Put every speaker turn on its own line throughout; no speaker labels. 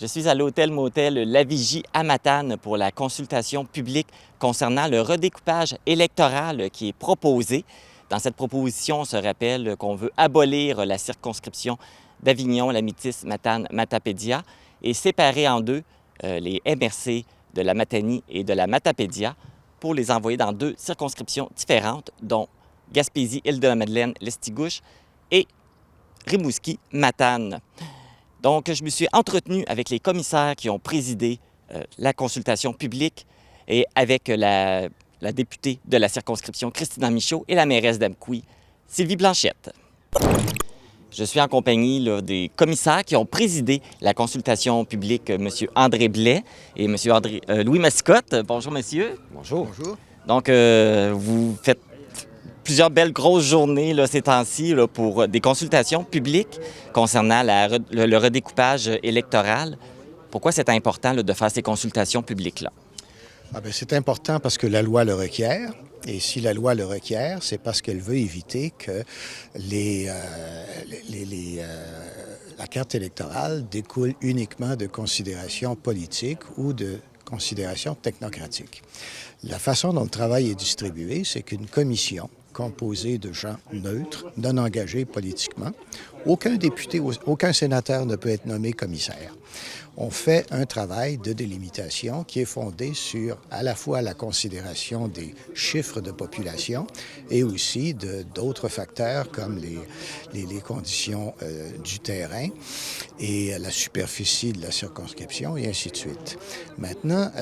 Je suis à l'hôtel-motel La Vigie à Matane pour la consultation publique concernant le redécoupage électoral qui est proposé. Dans cette proposition, on se rappelle qu'on veut abolir la circonscription d'Avignon, la Métis, Matane, Matapédia et séparer en deux les MRC de la Matanie et de la Matapédia pour les envoyer dans deux circonscriptions différentes, dont Gaspésie, Île-de-la-Madeleine, Lestigouche et Rimouski-Matane. Donc, je me suis entretenu avec les commissaires qui ont présidé la consultation publique et avec la députée de la circonscription, Christina Michaud, et la mairesse d'Amqui, Sylvie Blanchette. Je suis en compagnie des commissaires qui ont présidé la consultation publique, M. André Blais et M. Louis Mascotte. Bonjour, messieurs.
Bonjour.
Bonjour.
Donc, vous faites plusieurs belles grosses journées ces temps-ci pour des consultations publiques concernant le redécoupage électoral. Pourquoi c'est important de faire ces consultations publiques-là?
C'est important parce que la loi le requiert. Et si la loi le requiert, c'est parce qu'elle veut éviter que la carte électorale découle uniquement de considérations politiques ou de considérations technocratiques. La façon dont le travail est distribué, c'est qu'une commission composée de gens neutres, non engagés politiquement, aucun député, aucun sénateur ne peut être nommé commissaire. On fait un travail de délimitation qui est fondé sur à la fois la considération des chiffres de population et aussi d'autres facteurs comme les conditions du terrain et la superficie de la circonscription et ainsi de suite. Maintenant,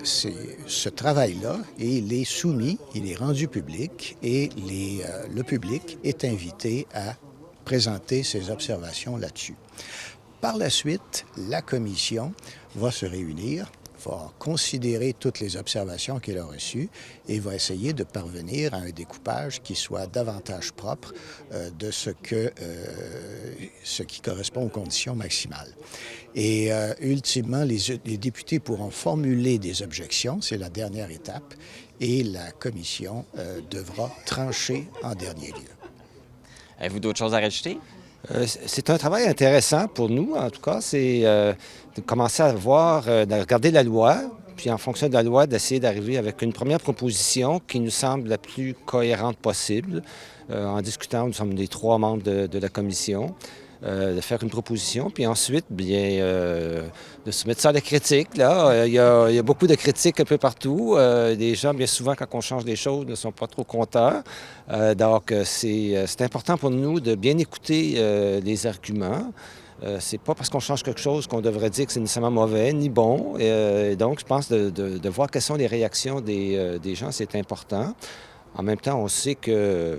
ce travail-là, il est soumis, il est rendu public et le public est invité à présenter ses observations là-dessus. Par la suite, la commission va se réunir, va considérer toutes les observations qu'elle a reçues et va essayer de parvenir à un découpage qui soit davantage propre de ce qui correspond aux conditions maximales. Et ultimement, les députés pourront formuler des objections, c'est la dernière étape, et la commission devra trancher en dernier lieu.
Avez-vous d'autres choses à rajouter?
C'est un travail intéressant pour nous, en tout cas. C'est de commencer à de regarder la loi, puis en fonction de la loi, d'essayer d'arriver avec une première proposition qui nous semble la plus cohérente possible. En discutant, nous sommes les 3 membres de la commission, de faire une proposition, puis ensuite, bien, de soumettre ça à la critique. Là, il y a beaucoup de critiques un peu partout. Les gens, bien souvent, quand on change les choses, ne sont pas trop contents. Donc, c'est important pour nous de bien écouter les arguments. C'est pas parce qu'on change quelque chose qu'on devrait dire que c'est nécessairement mauvais ni bon. Donc, je pense de voir quelles sont les réactions des gens, c'est important. En même temps, on sait que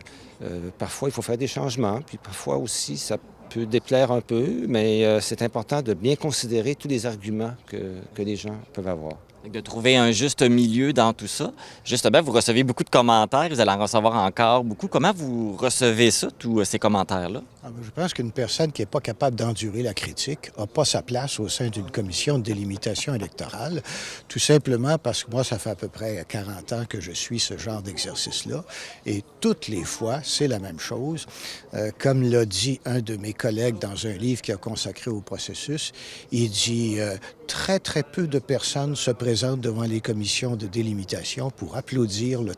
parfois, il faut faire des changements, puis parfois aussi, ça peut déplaire un peu, mais c'est important de bien considérer tous les arguments que les gens peuvent avoir.
De trouver un juste milieu dans tout ça. Justement, vous recevez beaucoup de commentaires, vous allez en recevoir encore beaucoup. Comment vous recevez ça, tous ces commentaires-là?
Je pense qu'une personne qui n'est pas capable d'endurer la critique n'a pas sa place au sein d'une commission de délimitation électorale, tout simplement parce que moi, ça fait à peu près 40 ans que je suis ce genre d'exercice-là, et toutes les fois, c'est la même chose. Comme l'a dit un de mes collègues dans un livre qu'il a consacré au processus, il dit très, très peu de personnes se présentent devant les commissions de délimitation pour applaudir le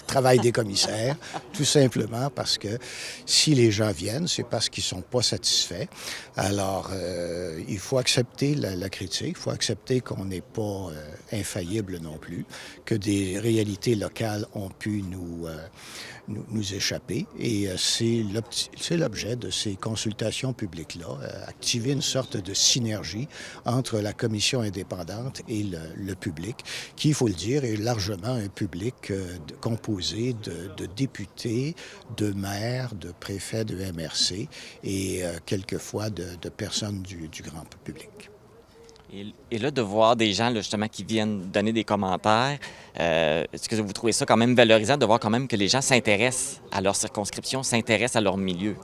travail des commissaires, tout simplement parce que si les gens viennent, c'est parce qu'ils ne sont pas satisfaits. Alors, il faut accepter la critique, il faut accepter qu'on n'est pas infaillible non plus, que des réalités locales ont pu nous échapper. Et c'est l'objet de ces consultations publiques-là, activer une sorte de synergie entre la commission indépendante et le public, qui, il faut le dire, est largement un public composé de députés, de maires, de préfets de MRC et quelquefois de personnes du grand public.
Et là, de voir des gens, là, justement, qui viennent donner des commentaires, est-ce que vous trouvez ça quand même valorisant de voir quand même que les gens s'intéressent à leur circonscription, s'intéressent à leur milieu?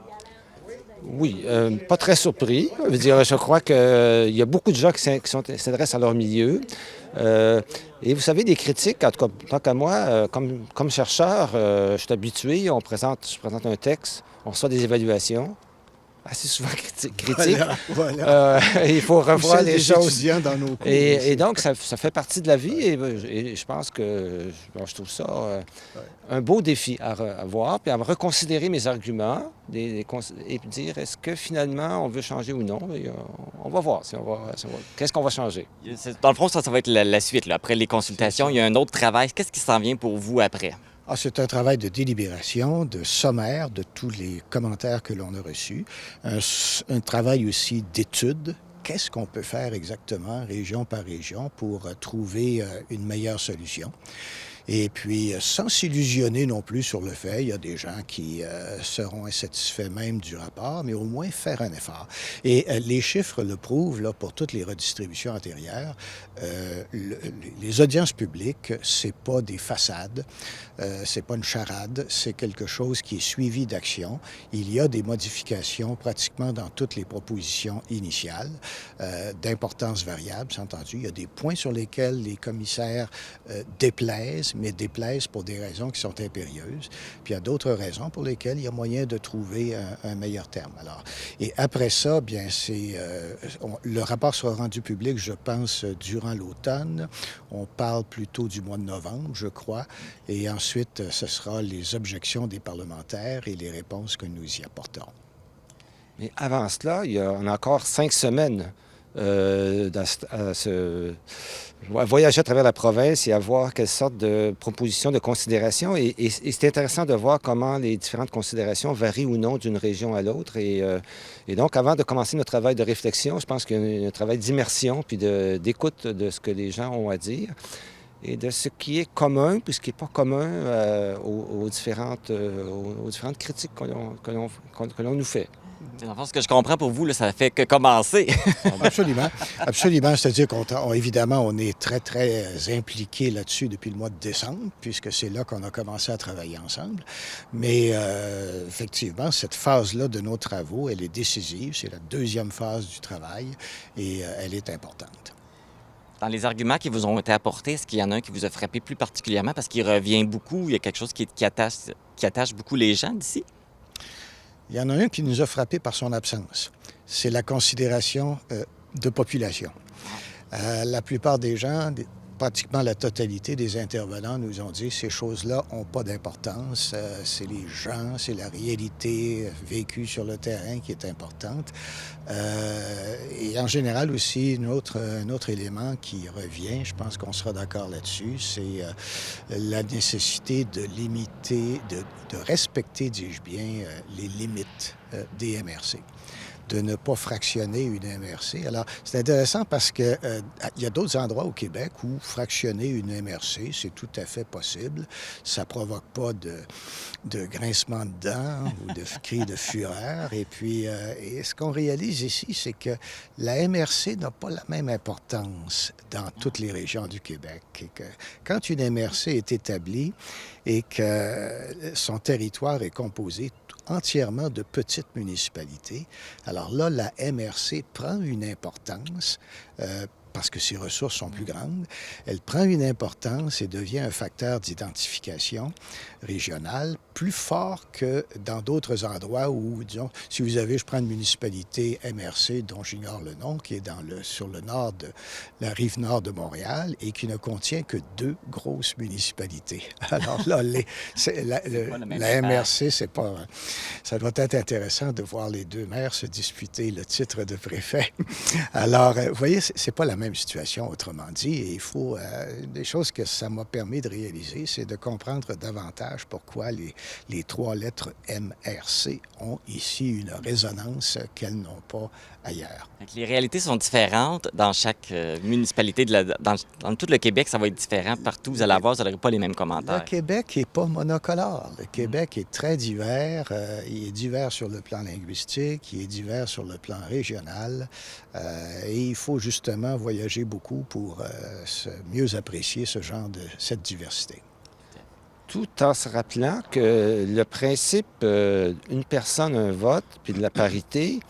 Oui, pas très surpris. Je crois qu'il y a beaucoup de gens qui s'intéressent à leur milieu. Et vous savez, des critiques, en tout cas, tant qu'à moi, comme chercheur, je suis habitué, je présente un texte, on reçoit des évaluations. assez souvent critiques.
Voilà.
Il faut revoir
Celle
les
des
choses.
étudiants dans nos cours.
Et donc, ça fait partie de la vie et je pense que je trouve ça un beau défi à voir, puis à reconsidérer mes arguments et dire est-ce que finalement on veut changer ou non. Et, on va voir qu'est-ce qu'on va changer.
Dans le fond, ça va être la suite. Là. Après les consultations, il y a un autre travail. Qu'est-ce qui s'en vient pour vous après?
C'est un travail de délibération, de sommaire de tous les commentaires que l'on a reçus. Un travail aussi d'étude. Qu'est-ce qu'on peut faire exactement, région par région, pour trouver une meilleure solution? Et puis, sans s'illusionner non plus sur le fait, il y a des gens qui seront insatisfaits même du rapport, mais au moins faire un effort. Et les chiffres le prouvent, là, pour toutes les redistributions antérieures. Les audiences publiques, c'est pas des façades, c'est pas une charade, c'est quelque chose qui est suivi d'action. Il y a des modifications pratiquement dans toutes les propositions initiales, d'importance variable, c'est entendu. Il y a des points sur lesquels les commissaires déplaisent, mais déplaisent pour des raisons qui sont impérieuses. Puis il y a d'autres raisons pour lesquelles il y a moyen de trouver un meilleur terme. Alors, et après ça, bien, le rapport sera rendu public, je pense, durant l'automne. On parle plutôt du mois de novembre, je crois. Et ensuite, ce sera les objections des parlementaires et les réponses que nous y apporterons.
Mais avant cela, on a encore 5 semaines à voyager à travers la province et à voir quelles sortes de propositions, de considérations. Et c'est intéressant de voir comment les différentes considérations varient ou non d'une région à l'autre. Et donc, avant de commencer notre travail de réflexion, je pense qu'il y a un travail d'immersion puis d'écoute de ce que les gens ont à dire et de ce qui est commun puis ce qui n'est pas commun aux différentes critiques que l'on nous fait.
Dans le fond, ce que je comprends pour vous, là, ça fait que commencer.
Absolument. Absolument. C'est-à-dire évidemment, on est très, très impliqués là-dessus depuis le mois de décembre, puisque c'est là qu'on a commencé à travailler ensemble. Mais effectivement, cette phase-là de nos travaux, elle est décisive. C'est la deuxième phase du travail et elle est importante.
Dans les arguments qui vous ont été apportés, est-ce qu'il y en a un qui vous a frappé plus particulièrement parce qu'il revient beaucoup, il y a quelque chose qui attache beaucoup les gens d'ici?
Il y en a un qui nous a frappé par son absence. C'est la considération de population. La plupart des gens, pratiquement la totalité des intervenants nous ont dit ces choses-là n'ont pas d'importance. C'est les gens, c'est la réalité vécue sur le terrain qui est importante. Et en général aussi, un autre élément qui revient, je pense qu'on sera d'accord là-dessus, c'est la nécessité de limiter, de respecter, dis-je bien, les limites des MRC. De ne pas fractionner une MRC. Alors, c'est intéressant parce qu'il y a d'autres endroits au Québec où fractionner une MRC, c'est tout à fait possible. Ça ne provoque pas de grincement de dents ou de cris de fureur. Et puis, ce qu'on réalise ici, c'est que la MRC n'a pas la même importance dans toutes les régions du Québec. Et que quand une MRC est établie et que son territoire est composé entièrement de petites municipalités. Alors là, la MRC prend une importance parce que ses ressources sont plus grandes. Elle prend une importance et devient un facteur d'identification régionale plus fort que dans d'autres endroits où, disons, si vous avez, je prends une municipalité MRC dont j'ignore le nom, qui est sur le nord de la rive nord de Montréal et qui ne contient que 2 grosses municipalités. Alors là, la MRC, c'est pas... Ça doit être intéressant de voir les 2 maires se disputer le titre de préfet. Alors, vous voyez, c'est pas la même situation, autrement dit, et il faut... des choses que ça m'a permis de réaliser, c'est de comprendre davantage pourquoi les 3 lettres MRC ont ici une résonance qu'elles n'ont pas ailleurs.
Les réalités sont différentes dans chaque municipalité. Dans tout le Québec, ça va être différent. Partout, vous allez avoir, vous n'aurez pas les mêmes commentaires.
Le Québec n'est pas monocolore. Le Québec est très divers. Il est divers sur le plan linguistique, il est divers sur le plan régional. Et il faut justement voyager beaucoup pour mieux apprécier cette diversité.
Tout en se rappelant que le principe une personne, un vote, puis de la parité,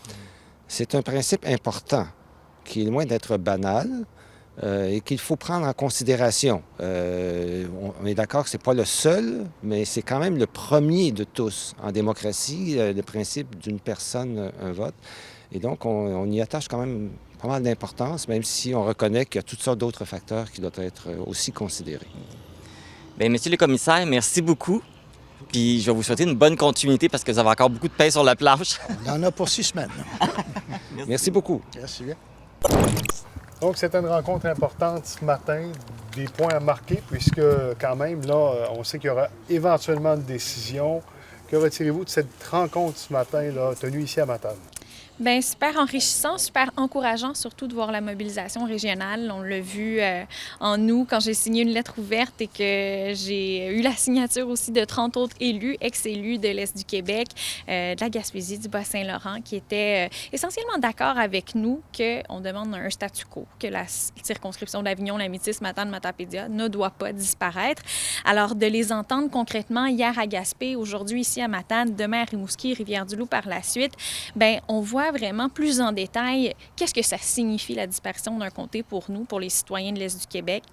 c'est un principe important qui est loin d'être banal, et qu'il faut prendre en considération. On est d'accord que ce n'est pas le seul, mais c'est quand même le premier de tous. En démocratie, le principe d'une personne, un vote. Et donc, on y attache quand même pas mal d'importance, même si on reconnaît qu'il y a toutes sortes d'autres facteurs qui doivent être aussi considérés.
Bien, monsieur le commissaire, merci beaucoup. Puis je vais vous souhaiter une bonne continuité parce que vous avez encore beaucoup de pain sur la planche.
On en a pour 6 semaines.
Merci beaucoup.
Merci bien.
Donc, c'était une rencontre importante ce matin, des points à marquer, puisque quand même, là, on sait qu'il y aura éventuellement une décision. Que retirez-vous de cette rencontre ce matin, là, tenue ici à Matane?
Bien, super enrichissant, super encourageant, surtout de voir la mobilisation régionale. On l'a vu en août, quand j'ai signé une lettre ouverte et que j'ai eu la signature aussi de 30 autres élus, ex-élus de l'Est du Québec, de la Gaspésie, du Bas-Saint-Laurent, qui étaient essentiellement d'accord avec nous qu'on demande un statu quo, que la circonscription d'Avignon, la Métis, Matane, Matapédia ne doit pas disparaître. Alors, de les entendre concrètement hier à Gaspé, aujourd'hui ici à Matane, demain à Rimouski, Rivière-du-Loup par la suite, bien, on voit vraiment plus en détail qu'est-ce que ça signifie la disparition d'un comté pour nous, pour les citoyens de l'Est du Québec,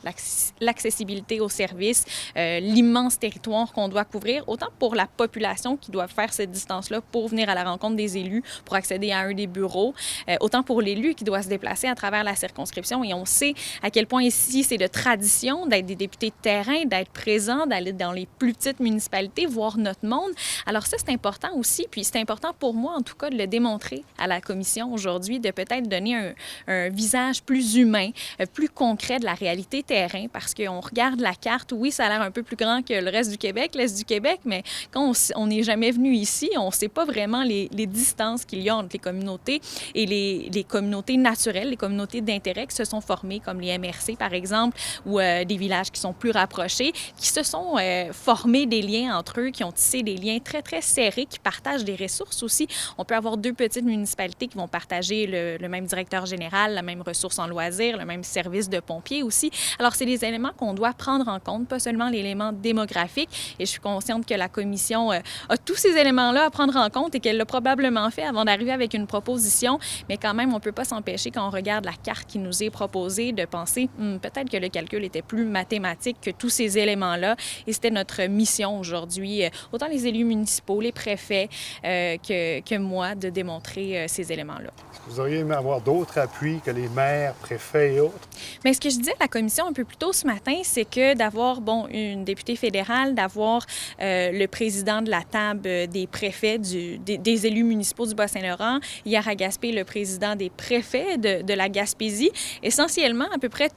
l'accessibilité aux services, l'immense territoire qu'on doit couvrir, autant pour la population qui doit faire cette distance-là pour venir à la rencontre des élus, pour accéder à un des bureaux, autant pour l'élu qui doit se déplacer à travers la circonscription. Et on sait à quel point ici, c'est de tradition d'être des députés de terrain, d'être présents, d'aller dans les plus petites municipalités, voir notre monde. Alors ça, c'est important aussi, puis c'est important pour moi, en tout cas, de le démontrer à la commission aujourd'hui, de peut-être donner un visage plus humain, plus concret de la réalité terrain, parce qu'on regarde la carte, oui, ça a l'air un peu plus grand que le reste du Québec, l'Est du Québec, mais quand on n'est jamais venu ici, on ne sait pas vraiment les distances qu'il y a entre les communautés et les communautés naturelles, les communautés d'intérêt qui se sont formées, comme les MRC, par exemple, ou des villages qui sont plus rapprochés, qui se sont formés des liens entre eux, qui ont tissé des liens très, très serrés, qui partagent des ressources aussi. On peut avoir deux petites municipalités qui vont partager le même directeur général, la même ressource en loisirs, le même service de pompiers aussi. Alors, c'est des éléments qu'on doit prendre en compte, pas seulement l'élément démographique. Et je suis consciente que la commission a tous ces éléments-là à prendre en compte et qu'elle l'a probablement fait avant d'arriver avec une proposition. Mais quand même, on ne peut pas s'empêcher, quand on regarde la carte qui nous est proposée, de penser peut-être que le calcul était plus mathématique que tous ces éléments-là. Et c'était notre mission aujourd'hui, autant les élus municipaux, les préfets que moi, de démontrer ces éléments-là.
Est-ce que vous auriez aimé avoir d'autres appuis que les maires, préfets et autres?
Bien, ce que je disais à la commission un peu plus tôt ce matin, c'est que d'avoir, une députée fédérale, d'avoir le président de la table des préfets, des élus municipaux du Bas-Saint-Laurent, hier à Gaspé, le président des préfets de la Gaspésie, essentiellement, à peu près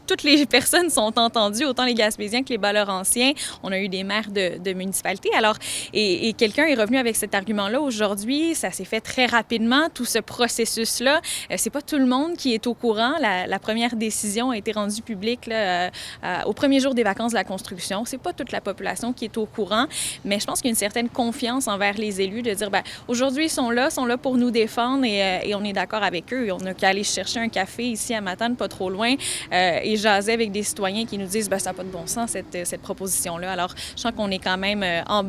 toutes les personnes sont entendues, autant les Gaspésiens que les Bas-Laurentiens. On a eu des maires de municipalités. Alors, et quelqu'un est revenu avec cet argument-là aujourd'hui. Ça s'est fait très rapidement, tout ce processus-là. C'est pas tout le monde qui est au courant. La première décision a été rendue publique là, au premier jour des vacances de la construction. C'est pas toute la population qui est au courant, mais je pense qu'il y a une certaine confiance envers les élus de dire, aujourd'hui, ils sont là pour nous défendre et on est d'accord avec eux. On n'a qu'à aller chercher un café ici à Matane, pas trop loin, et jaser avec des citoyens qui nous disent ça n'a pas de bon sens, cette proposition-là. Alors, je sens qu'on est quand même on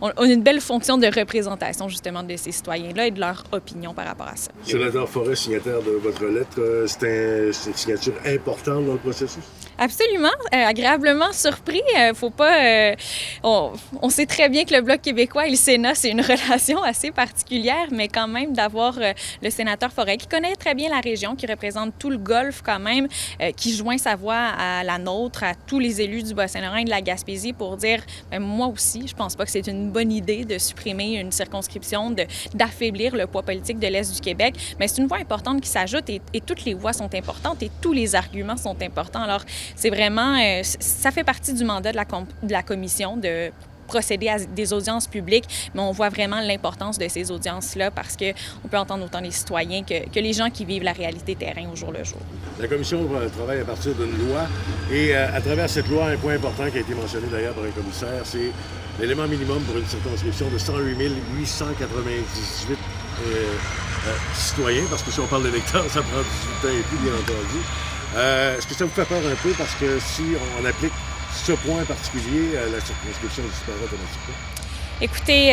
a une belle fonction de représentation, justement, de ces citoyens-là et de leur opinion par rapport à ça.
Sénateur Forest, signataire de votre lettre, c'est une signature importante dans le processus?
Absolument. Agréablement surpris. Faut pas... on sait très bien que le Bloc québécois et le Sénat, c'est une relation assez particulière, mais quand même d'avoir le sénateur Forêt, qui connaît très bien la région, qui représente tout le Golfe quand même, qui joint sa voix à la nôtre, à tous les élus du Bas-Saint-Laurent et de la Gaspésie pour dire, moi aussi, je pense pas que c'est une bonne idée de supprimer une circonscription, d'affaiblir le poids politique de l'Est du Québec, mais c'est une voix importante qui s'ajoute et toutes les voix sont importantes et tous les arguments sont importants. Alors, c'est vraiment, ça fait partie du mandat de la commission de procéder à des audiences publiques, mais on voit vraiment l'importance de ces audiences-là parce qu'on peut entendre autant les citoyens que les gens qui vivent la réalité terrain au jour le jour.
La commission travaille à partir d'une loi et à travers cette loi, un point important qui a été mentionné d'ailleurs par un commissaire, c'est l'élément minimum pour une circonscription de 108 898 citoyens, parce que si on parle d'électeurs, ça prend 18 ans et plus, bien entendu. Est-ce que ça vous fait peur un peu parce que si on applique ce point particulier, la circonscription disparaît automatiquement?
Écoutez,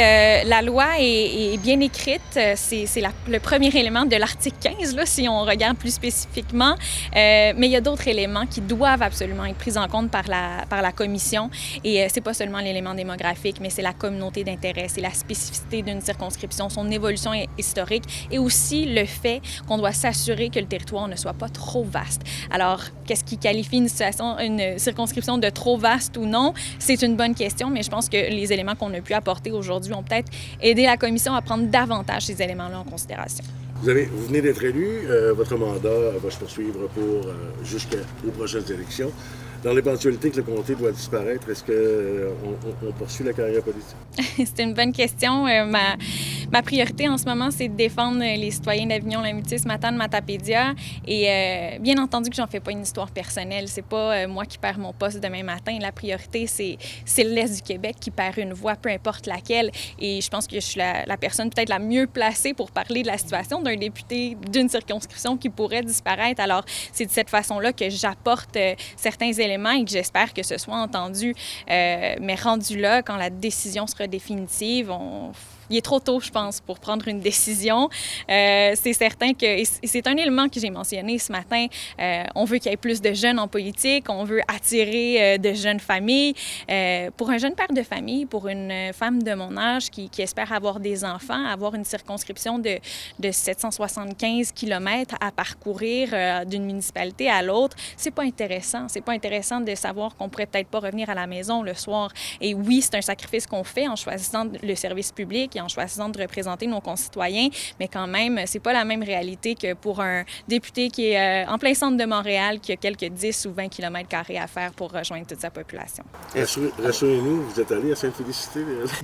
la loi est bien écrite. C'est le premier élément de l'article 15, là, si on regarde plus spécifiquement. Mais il y a d'autres éléments qui doivent absolument être pris en compte par la commission. Et c'est pas seulement l'élément démographique, mais c'est la communauté d'intérêt, c'est la spécificité d'une circonscription, son évolution historique et aussi le fait qu'on doit s'assurer que le territoire ne soit pas trop vaste. Alors, qu'est-ce qui qualifie une circonscription de trop vaste ou non? C'est une bonne question, mais je pense que les éléments qu'on a pu apporter aujourd'hui ont peut-être aidé la commission à prendre davantage ces éléments-là en considération.
Vous venez d'être élu, votre mandat va se poursuivre jusqu'aux prochaines élections. Dans l'éventualité que le comté doit disparaître, est-ce qu'on poursuit la carrière politique?
C'est une bonne question. Ma priorité en ce moment, c'est de défendre les citoyens d'Avignon, Lamitis, Matane, Matapédia. Et bien entendu que j'en fais pas une histoire personnelle. C'est pas moi qui perds mon poste demain matin. La priorité, c'est l'Est du Québec qui perd une voix, peu importe laquelle. Et je pense que je suis la personne peut-être la mieux placée pour parler de la situation d'un député d'une circonscription qui pourrait disparaître. Alors, c'est de cette façon-là que j'apporte certains éléments et que j'espère que ce soit entendu. Mais rendu là, quand la décision sera définitive, il est trop tôt, je pense, pour prendre une décision. C'est certain que, et c'est un élément que j'ai mentionné ce matin, on veut qu'il y ait plus de jeunes en politique, on veut attirer de jeunes familles. Pour un jeune père de famille, pour une femme de mon âge qui espère avoir des enfants, avoir une circonscription de 775 km à parcourir d'une municipalité à l'autre, c'est pas intéressant. C'est pas intéressant de savoir qu'on pourrait peut-être pas revenir à la maison le soir. Et oui, c'est un sacrifice qu'on fait en choisissant le service public et en choisissant de représenter nos concitoyens, mais quand même, c'est pas la même réalité que pour un député qui est en plein centre de Montréal, qui a quelques 10 ou 20 km² à faire pour rejoindre toute sa population.
Rassurez-nous, vous êtes allé à Sainte-Félicité?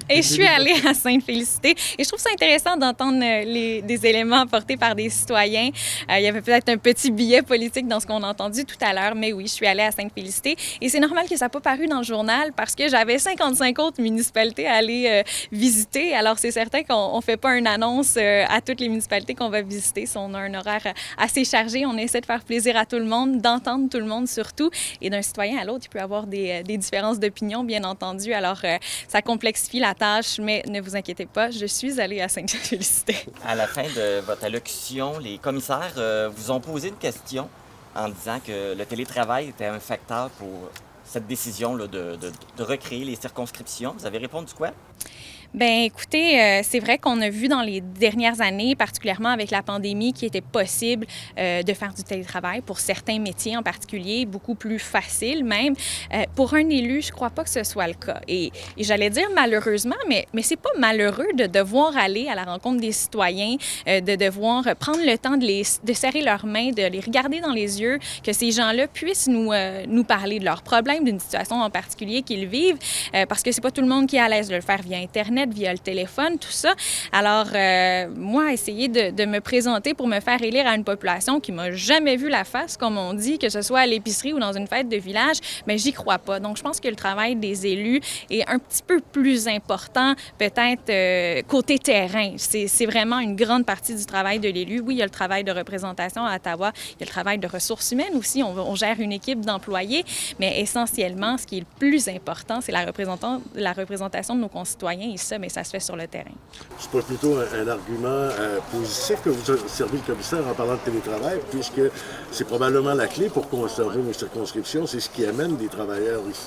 Et je suis allée à Sainte-Félicité. Et je trouve ça intéressant d'entendre des éléments apportés par des citoyens. Il y avait peut-être un petit billet politique dans ce qu'on a entendu tout à l'heure, mais oui, je suis allée à Sainte-Félicité. Et c'est normal que ça n'a pas paru dans le journal parce que j'avais 55 autres municipalités à aller visiter. Alors, c'est certain qu'on ne fait pas une annonce à toutes les municipalités qu'on va visiter. Si on a un horaire assez chargé, on essaie de faire plaisir à tout le monde, d'entendre tout le monde surtout. Et d'un citoyen à l'autre, il peut y avoir des différences d'opinion, bien entendu. Alors, ça complexifie la tâche, mais ne vous inquiétez pas, je suis allée à Sainte-Félicité.
À la fin de votre allocution, les commissaires vous ont posé une question en disant que le télétravail était un facteur pour cette décision là, de recréer les circonscriptions. Vous avez répondu quoi?
Bien, écoutez, c'est vrai qu'on a vu dans les dernières années, particulièrement avec la pandémie, qu'il était possible de faire du télétravail pour certains métiers en particulier, beaucoup plus facile même. Pour un élu, je ne crois pas que ce soit le cas. Et j'allais dire malheureusement, mais c'est pas malheureux de devoir aller à la rencontre des citoyens, de devoir prendre le temps de serrer leurs mains, de les regarder dans les yeux, que ces gens-là puissent nous parler de leurs problèmes, d'une situation en particulier qu'ils vivent, parce que c'est pas tout le monde qui est à l'aise de le faire via Internet, via le téléphone, tout ça. Alors, moi, essayer de me présenter pour me faire élire à une population qui m'a jamais vu la face, comme on dit, que ce soit à l'épicerie ou dans une fête de village, bien, j'y crois pas. Donc, je pense que le travail des élus est un petit peu plus important, peut-être côté terrain. C'est vraiment une grande partie du travail de l'élu. Oui, il y a le travail de représentation à Ottawa, il y a le travail de ressources humaines aussi. On gère une équipe d'employés, mais essentiellement, ce qui est le plus important, c'est la représentation de nos concitoyens. Et ça, mais ça se fait sur le terrain.
C'est pas plutôt un argument positif que vous servez le commissaire en parlant de télétravail, puisque c'est probablement la clé pour conserver nos circonscriptions. C'est ce qui amène des travailleurs ici.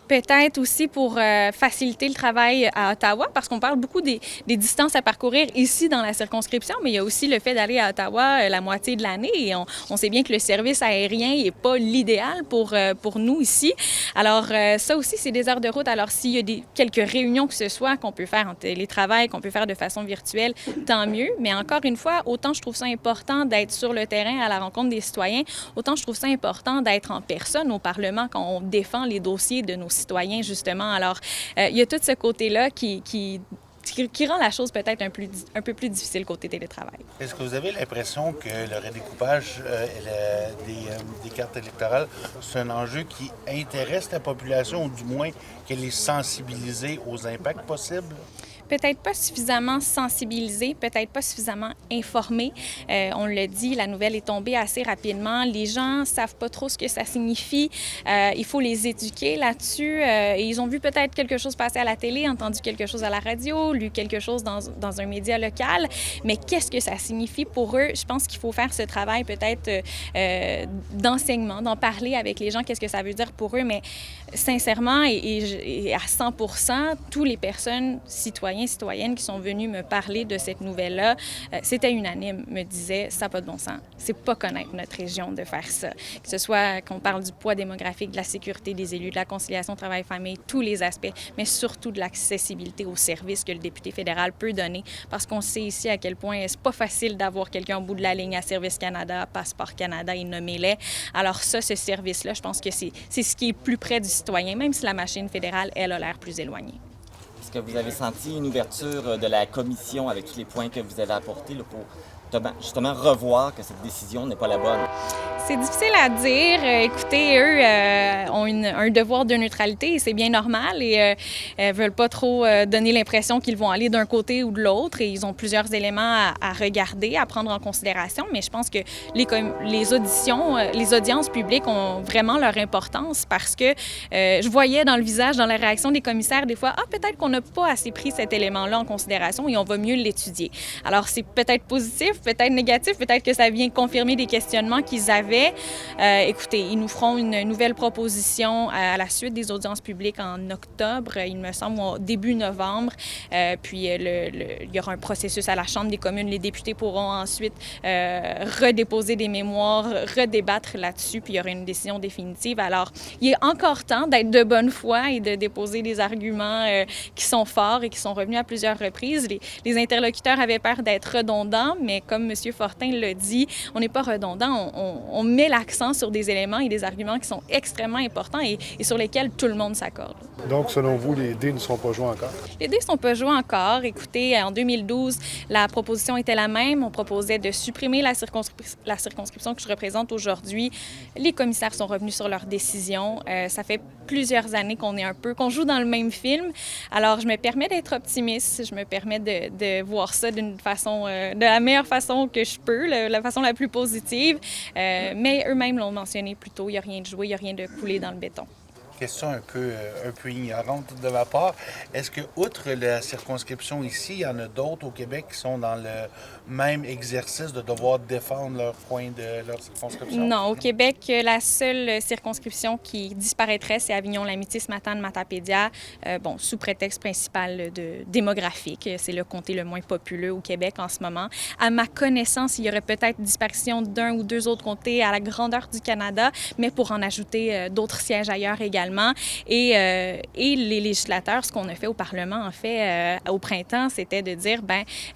Peut-être aussi pour faciliter le travail à Ottawa, parce qu'on parle beaucoup des distances à parcourir ici dans la circonscription, mais il y a aussi le fait d'aller à Ottawa la moitié de l'année. Et on sait bien que le service aérien n'est pas l'idéal pour nous ici. Alors, ça aussi, c'est des heures de route. Alors, s'il y a quelques réunions que ce soit qu'on peut faire en télétravail, qu'on peut faire de façon virtuelle, tant mieux. Mais encore une fois, autant je trouve ça important d'être sur le terrain à la rencontre des citoyens, autant je trouve ça important d'être en personne au Parlement quand on défend les dossiers de nos citoyens, justement. Alors, il y a tout ce côté-là qui rend la chose peut-être un peu plus difficile côté télétravail.
Est-ce que vous avez l'impression que le redécoupage des cartes électorales, c'est un enjeu qui intéresse la population, ou du moins qu'elle est sensibilisée aux impacts possibles?
peut-être pas suffisamment sensibilisés, peut-être pas suffisamment informés. On le dit, la nouvelle est tombée assez rapidement. Les gens ne savent pas trop ce que ça signifie. Il faut les éduquer là-dessus. Et ils ont vu peut-être quelque chose passer à la télé, entendu quelque chose à la radio, lu quelque chose dans un média local. Mais qu'est-ce que ça signifie pour eux? Je pense qu'il faut faire ce travail peut-être d'enseignement, d'en parler avec les gens, qu'est-ce que ça veut dire pour eux. Mais sincèrement et à 100%, toutes les personnes, citoyens, citoyennes qui sont venus me parler de cette nouvelle-là, c'était unanime, me disaient, ça n'a pas de bon sens. C'est pas connaître notre région de faire ça. Que ce soit qu'on parle du poids démographique, de la sécurité des élus, de la conciliation travail-famille, tous les aspects, mais surtout de l'accessibilité aux services que le député fédéral peut donner, parce qu'on sait ici à quel point c'est pas facile d'avoir quelqu'un au bout de la ligne à Service Canada, Passeport Canada et nommez-les. Alors ça, ce service-là, je pense que c'est ce qui est plus près du citoyen, même si la machine fédérale, elle, a l'air plus éloignée.
Est-ce que vous avez senti une ouverture de la commission avec tous les points que vous avez apportés là, pour justement revoir que cette décision n'est pas la bonne?
C'est difficile à dire. Écoutez, eux ont un devoir de neutralité et c'est bien normal et veulent pas trop donner l'impression qu'ils vont aller d'un côté ou de l'autre et ils ont plusieurs éléments à regarder, à prendre en considération, mais je pense que les audiences publiques ont vraiment leur importance parce que je voyais dans le visage, dans la réaction des commissaires des fois, peut-être qu'on n'a pas assez pris cet élément-là en considération et on va mieux l'étudier. Alors c'est peut-être positif, peut-être négatif, peut-être que ça vient confirmer des questionnements qu'ils avaient. Écoutez, ils nous feront une nouvelle proposition à la suite des audiences publiques en octobre, il me semble, début novembre. Puis il y aura un processus à la Chambre des communes. Les députés pourront ensuite redéposer des mémoires, redébattre là-dessus, puis il y aura une décision définitive. Alors, il est encore temps d'être de bonne foi et de déposer des arguments qui sont forts et qui sont revenus à plusieurs reprises. Les interlocuteurs avaient peur d'être redondants, mais comme M. Fortin l'a dit, on n'est pas redondant, on met l'accent sur des éléments et des arguments qui sont extrêmement importants et sur lesquels tout le monde s'accorde.
Donc, selon vous, les dés ne sont pas joués encore?
Les dés ne sont pas joués encore. Écoutez, en 2012, la proposition était la même. On proposait de supprimer la circonscription que je représente aujourd'hui. Les commissaires sont revenus sur leur décision. Ça fait plusieurs années qu'on joue dans le même film. Alors, je me permets d'être optimiste. Je me permets de voir ça de la meilleure façon que je peux, la façon la plus positive. Mais eux-mêmes l'ont mentionné plus tôt, il n'y a rien de joué, il n'y a rien de coulé dans le béton.
Question un peu ignorante de ma part. Est-ce que, outre la circonscription ici, il y en a d'autres au Québec qui sont dans le même exercice de devoir défendre leur coin de leur circonscription?
Non, au Québec, la seule circonscription qui disparaîtrait, c'est Avignon-Lamitis-Matane-Matapédia, sous prétexte principal démographique. C'est le comté le moins populeux au Québec en ce moment. À ma connaissance, il y aurait peut-être disparition d'un ou deux autres comtés à la grandeur du Canada, mais pour en ajouter d'autres sièges ailleurs également. Et les législateurs, ce qu'on a fait au Parlement, en fait, au printemps, c'était de dire,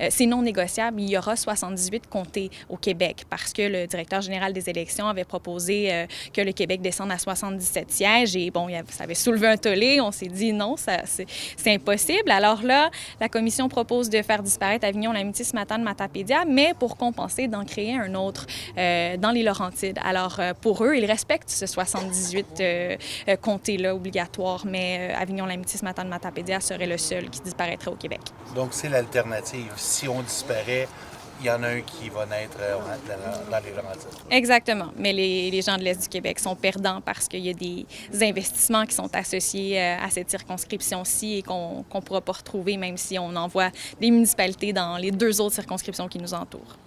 c'est non négociable, il y aura 78 comtés au Québec parce que le directeur général des élections avait proposé que le Québec descende à 77 sièges et ça avait soulevé un tollé. On s'est dit non, c'est impossible. Alors là, la commission propose de faire disparaître Avignon-Lamitis-Matane-Matapédia, mais pour compenser, d'en créer un autre dans les Laurentides. Alors pour eux, ils respectent ce 78 comté-là obligatoire, mais Avignon-Lamitis-Matane-Matapédia serait le seul qui disparaîtrait au Québec.
Donc, c'est l'alternative. Si on disparaît, il y en a un qui va naître dans les Laurentides.
Exactement. Mais les gens de l'Est du Québec sont perdants parce qu'il y a des investissements qui sont associés à cette circonscription-ci et qu'on ne pourra pas retrouver, même si on envoie des municipalités dans les deux autres circonscriptions qui nous entourent.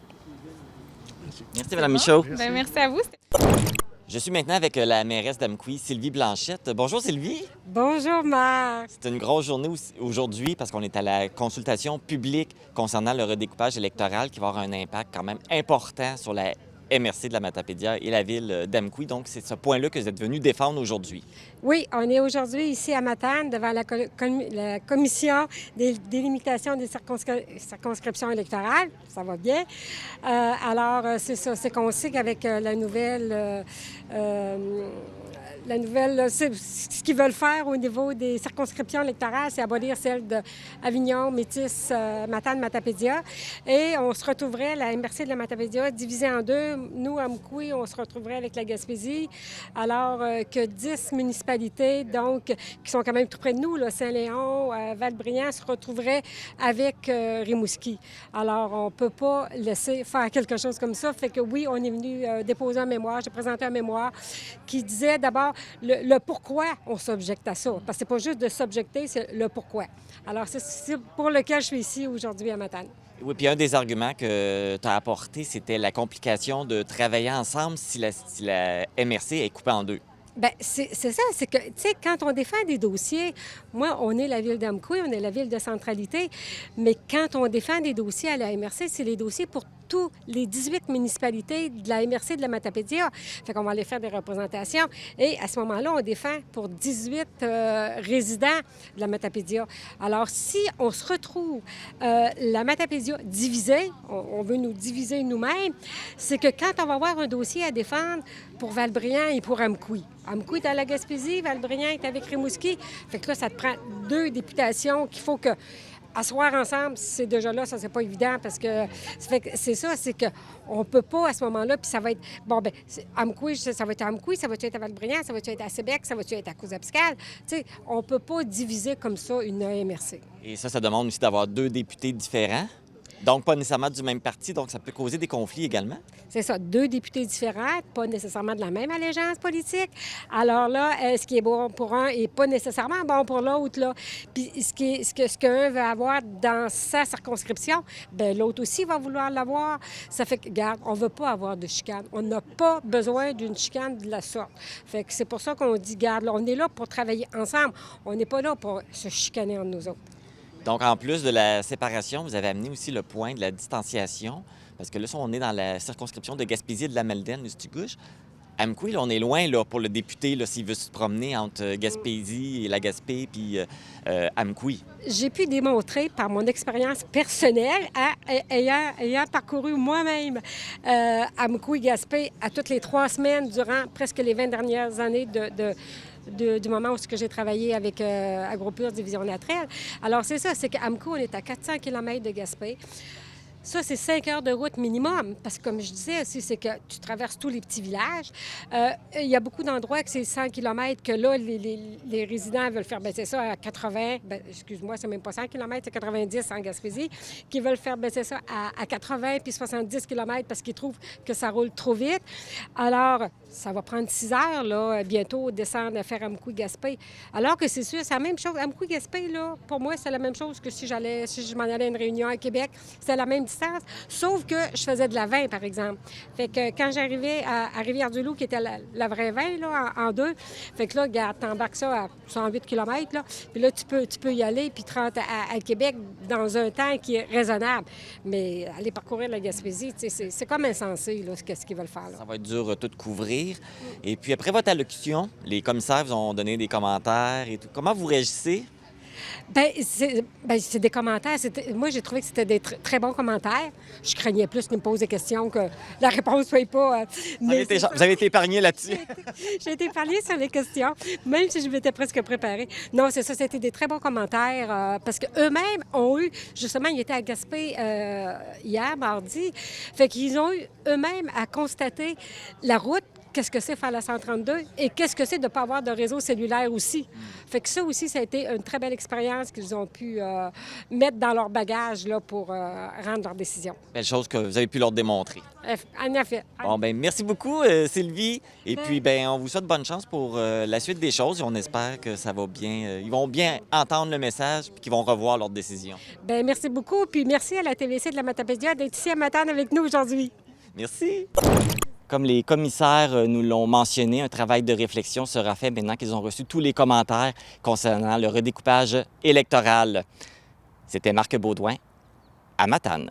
Merci, Mme Michaud.
Merci à vous.
Je suis maintenant avec la mairesse d'Amqui, Sylvie Blanchette. Bonjour, Sylvie.
Bonjour, Marc.
C'est une grosse journée aujourd'hui parce qu'on est à la consultation publique concernant le redécoupage électoral qui va avoir un impact quand même important sur la MRC de la Matapédia et la ville d'Amqui. Donc, c'est ce point-là que vous êtes venu défendre aujourd'hui.
Oui, on est aujourd'hui ici à Matane devant la commission des délimitations des circonscriptions électorales. Ça va bien. Alors, c'est ça. C'est qu'on sait qu'avec la nouvelle la nouvelle, ce qu'ils veulent faire au niveau des circonscriptions électorales, c'est abolir celle d'Avignon, Métis, Matane, Matapédia. Et on se retrouverait, la MRC de la Matapédia, divisée en deux. Nous, à Amkoui, on se retrouverait avec la Gaspésie, alors que 10 municipalités, donc, qui sont quand même tout près de nous, là, Saint-Léon, Val-Brillant, se retrouveraient avec Rimouski. Alors, on ne peut pas laisser faire quelque chose comme ça. Fait que oui, on est venu déposer un mémoire, j'ai présenté un mémoire qui disait d'abord le pourquoi on s'objecte à ça. Parce que c'est pas juste de s'objecter, c'est le pourquoi. Alors, c'est pour lequel je suis ici aujourd'hui à Matane.
Oui, puis un des arguments que tu as apporté, c'était la complication de travailler ensemble si la MRC est coupée en deux.
Bien, c'est ça, c'est que, tu sais, quand on défend des dossiers, moi, on est la ville d'Amkoui, on est la ville de centralité, mais quand on défend des dossiers à la MRC, c'est les dossiers pour tous les 18 municipalités de la MRC de la Matapédia. Fait qu'on va aller faire des représentations et à ce moment-là, on défend pour 18 résidents de la Matapédia. Alors, si on se retrouve la Matapédia divisée, on veut nous diviser nous-mêmes, c'est que quand on va avoir un dossier à défendre pour Val-Brillant et pour Amkoui, Amkoui est à la Gaspésie, Val-Brillant est avec Rimouski. Fait que là, ça te prend 2 députations qu'il faut que asseoir ensemble, c'est déjà là, ça, c'est pas évident parce que c'est ça, c'est qu'on peut pas à ce moment-là, puis ça va être, bon, bien, Amkoui, ça va être à Amkoui, ça va être à Val-Brillant, ça va être à Sébec, ça va être à Cousapscal. Tu sais, on peut pas diviser comme ça une MRC.
Et ça demande aussi d'avoir 2 députés différents. Donc, pas nécessairement du même parti, donc ça peut causer des conflits également.
C'est ça, 2 députés différents, pas nécessairement de la même allégeance politique. Alors là, ce qui est bon pour un n'est pas nécessairement bon pour l'autre, là. Puis ce qu'un veut avoir dans sa circonscription, bien, l'autre aussi va vouloir l'avoir. Ça fait que, regarde, on ne veut pas avoir de chicane. On n'a pas besoin d'une chicane de la sorte. Fait que c'est pour ça qu'on dit, regarde, là, on est là pour travailler ensemble. On n'est pas là pour se chicaner entre nous autres.
Donc, en plus de la séparation, vous avez amené aussi le point de la distanciation, parce que là, on est dans la circonscription de Gaspésie et de la Maldaine, Mistigouche. Amkoui, là, on est loin là, pour le député, là, s'il veut se promener entre Gaspésie et la Gaspé, puis Amkoui.
J'ai pu démontrer par mon expérience personnelle, ayant parcouru moi-même Amkoui-Gaspé à toutes les 3 semaines durant presque les 20 dernières années du moment où j'ai travaillé avec AgroPure Division Naturelle. Alors, c'est ça, c'est qu'Amkoui, on est à 400 km de Gaspé. Ça, c'est 5 heures de route minimum, parce que, comme je disais aussi, c'est que tu traverses tous les petits villages. Il y a beaucoup d'endroits que c'est 100 km que là, les résidents veulent faire baisser ça à 80, excuse-moi, c'est même pas 100 km, c'est 90 en Gaspésie, qui veulent faire baisser ça à 80 puis 70 km parce qu'ils trouvent que ça roule trop vite. Alors, ça va prendre 6 heures, là, bientôt, descendre à faire Amkoui-Gaspé. Alors que c'est sûr, c'est la même chose. Amkoui-Gaspé, là, pour moi, c'est la même chose que si je m'en allais à une réunion à Québec. C'est la même distance, sauf que je faisais de la 20, par exemple. Fait que quand j'arrivais à Rivière-du-Loup, qui était la vraie 20, là, en 2, fait que là, regarde, t'embarques ça à 108 km, là, puis là, tu peux y aller, puis te rendre à Québec dans un temps qui est raisonnable. Mais aller parcourir la Gaspésie, c'est comme insensé, là, ce qu'ils veulent faire, là.
Ça va être dur tout couvrir. Et puis, après votre allocution, les commissaires vous ont donné des commentaires et tout. Comment vous réagissez?
Bien, c'est des commentaires. Moi, j'ai trouvé que c'était des très bons commentaires. Je craignais plus qu'ils me posent des questions que la réponse ne soit pas...
Vous avez été épargné là-dessus?
J'ai été épargnée sur les questions, même si je m'étais presque préparée. Non, c'est ça, c'était des très bons commentaires parce qu'eux-mêmes ont eu... Justement, ils étaient à Gaspé hier, mardi. Fait qu'ils ont eu eux-mêmes à constater la route, qu'est-ce que c'est faire la 132 et qu'est-ce que c'est de ne pas avoir de réseau cellulaire aussi. Fait que ça aussi, ça a été une très belle expérience qu'ils ont pu mettre dans leur bagage là, pour rendre leur décision.
Belle chose que vous avez pu leur démontrer.
En effet.
Bon, bien, merci beaucoup, Sylvie. Et puis, bien, on vous souhaite bonne chance pour la suite des choses et on espère que ça va bien. Ils vont bien entendre le message et qu'ils vont revoir leur décision.
Bien, merci beaucoup. Puis merci à la TVC de la Matapédia d'être ici à Matane avec nous aujourd'hui.
Merci. Comme les commissaires nous l'ont mentionné, un travail de réflexion sera fait maintenant qu'ils ont reçu tous les commentaires concernant le redécoupage électoral. C'était Marc Baudouin à Matane.